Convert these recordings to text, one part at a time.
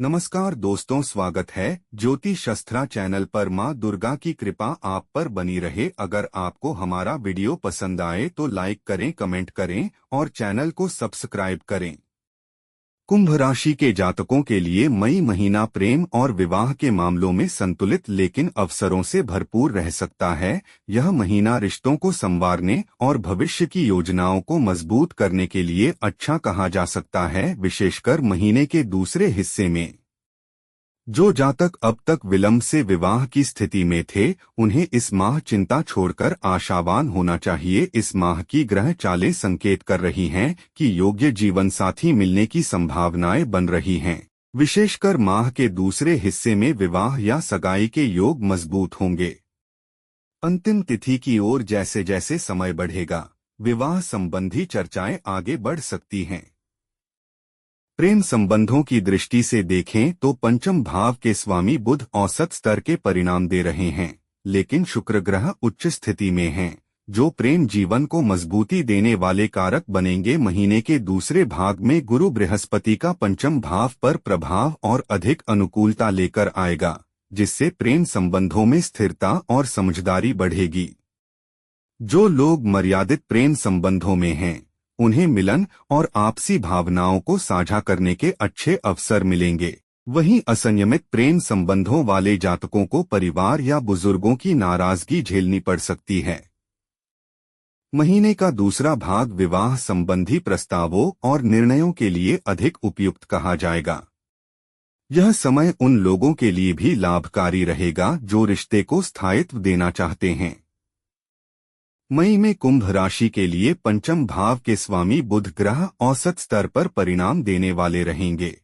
नमस्कार दोस्तों, स्वागत है ज्योति शस्त्रा चैनल पर। माँ दुर्गा की कृपा आप पर बनी रहे। अगर आपको हमारा वीडियो पसंद आए तो लाइक करें, कमेंट करें और चैनल को सब्सक्राइब करें। कुंभ राशि के जातकों के लिए मई महीना प्रेम और विवाह के मामलों में संतुलित लेकिन अवसरों से भरपूर रह सकता है। यह महीना रिश्तों को संवारने और भविष्य की योजनाओं को मजबूत करने के लिए अच्छा कहा जा सकता है, विशेषकर महीने के दूसरे हिस्से में। जो जातक अब तक विलंब से विवाह की स्थिति में थे, उन्हें इस माह चिंता छोड़कर आशावान होना चाहिए। इस माह की ग्रह चालें संकेत कर रही हैं कि योग्य जीवन साथी मिलने की संभावनाएं बन रही हैं। विशेषकर माह के दूसरे हिस्से में विवाह या सगाई के योग मजबूत होंगे। अंतिम तिथि की ओर जैसे जैसे समय बढ़ेगा, विवाह संबंधी चर्चाएं आगे बढ़ सकती हैं। प्रेम संबंधों की दृष्टि से देखें तो पंचम भाव के स्वामी बुध औसत स्तर के परिणाम दे रहे हैं, लेकिन शुक्र ग्रह उच्च स्थिति में हैं, जो प्रेम जीवन को मजबूती देने वाले कारक बनेंगे। महीने के दूसरे भाग में गुरु बृहस्पति का पंचम भाव पर प्रभाव और अधिक अनुकूलता लेकर आएगा, जिससे प्रेम संबंधों में स्थिरता और समझदारी बढ़ेगी। जो लोग मर्यादित प्रेम संबंधों में हैं, उन्हें मिलन और आपसी भावनाओं को साझा करने के अच्छे अवसर मिलेंगे। वहीं असंयमित प्रेम संबंधों वाले जातकों को परिवार या बुजुर्गों की नाराजगी झेलनी पड़ सकती है। महीने का दूसरा भाग विवाह संबंधी प्रस्तावों और निर्णयों के लिए अधिक उपयुक्त कहा जाएगा। यह समय उन लोगों के लिए भी लाभकारी रहेगा जो रिश्ते को स्थायित्व देना चाहते हैं। मई में कुंभ राशि के लिए पंचम भाव के स्वामी बुध ग्रह औसत स्तर पर परिणाम देने वाले रहेंगे।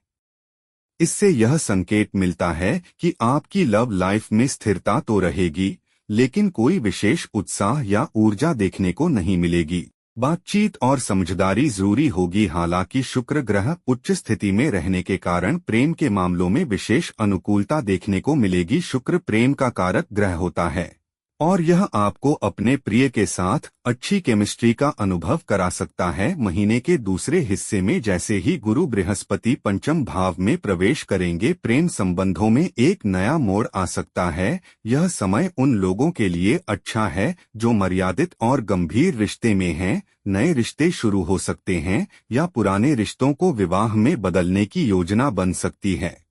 इससे यह संकेत मिलता है कि आपकी लव लाइफ में स्थिरता तो रहेगी, लेकिन कोई विशेष उत्साह या ऊर्जा देखने को नहीं मिलेगी। बातचीत और समझदारी जरूरी होगी। हालांकि शुक्र ग्रह उच्च स्थिति में रहने के कारण प्रेम के मामलों में विशेष अनुकूलता देखने को मिलेगी। शुक्र प्रेम का कारक ग्रह होता है और यह आपको अपने प्रिय के साथ अच्छी केमिस्ट्री का अनुभव करा सकता है। महीने के दूसरे हिस्से में जैसे ही गुरु बृहस्पति पंचम भाव में प्रवेश करेंगे, प्रेम संबंधों में एक नया मोड़ आ सकता है। यह समय उन लोगों के लिए अच्छा है जो मर्यादित और गंभीर रिश्ते में हैं। नए रिश्ते शुरू हो सकते हैं या पुराने रिश्तों को विवाह में बदलने की योजना बन सकती है।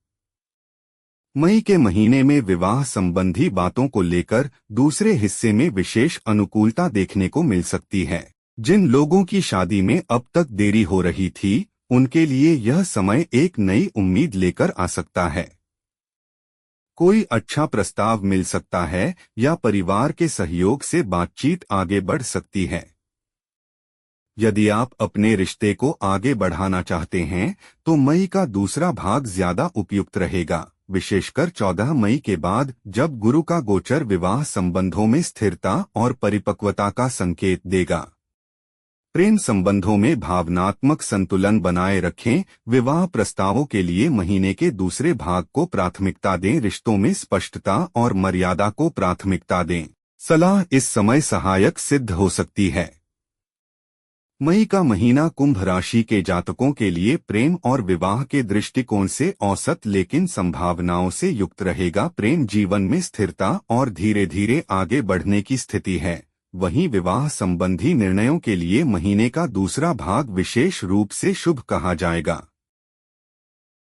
मई के महीने में विवाह संबंधी बातों को लेकर दूसरे हिस्से में विशेष अनुकूलता देखने को मिल सकती है। जिन लोगों की शादी में अब तक देरी हो रही थी, उनके लिए यह समय एक नई उम्मीद लेकर आ सकता है। कोई अच्छा प्रस्ताव मिल सकता है या परिवार के सहयोग से बातचीत आगे बढ़ सकती है। यदि आप अपने रिश्ते को आगे बढ़ाना चाहते हैं तो मई का दूसरा भाग ज्यादा उपयुक्त रहेगा, विशेषकर 14 मई के बाद, जब गुरु का गोचर विवाह संबंधों में स्थिरता और परिपक्वता का संकेत देगा। प्रेम संबंधों में भावनात्मक संतुलन बनाए रखें। विवाह प्रस्तावों के लिए महीने के दूसरे भाग को प्राथमिकता दें। रिश्तों में स्पष्टता और मर्यादा को प्राथमिकता दें। सलाह इस समय सहायक सिद्ध हो सकती है। मई का महीना कुंभ राशि के जातकों के लिए प्रेम और विवाह के दृष्टिकोण से औसत लेकिन संभावनाओं से युक्त रहेगा। प्रेम जीवन में स्थिरता और धीरे धीरे आगे बढ़ने की स्थिति है। वहीं विवाह संबंधी निर्णयों के लिए महीने का दूसरा भाग विशेष रूप से शुभ कहा जाएगा।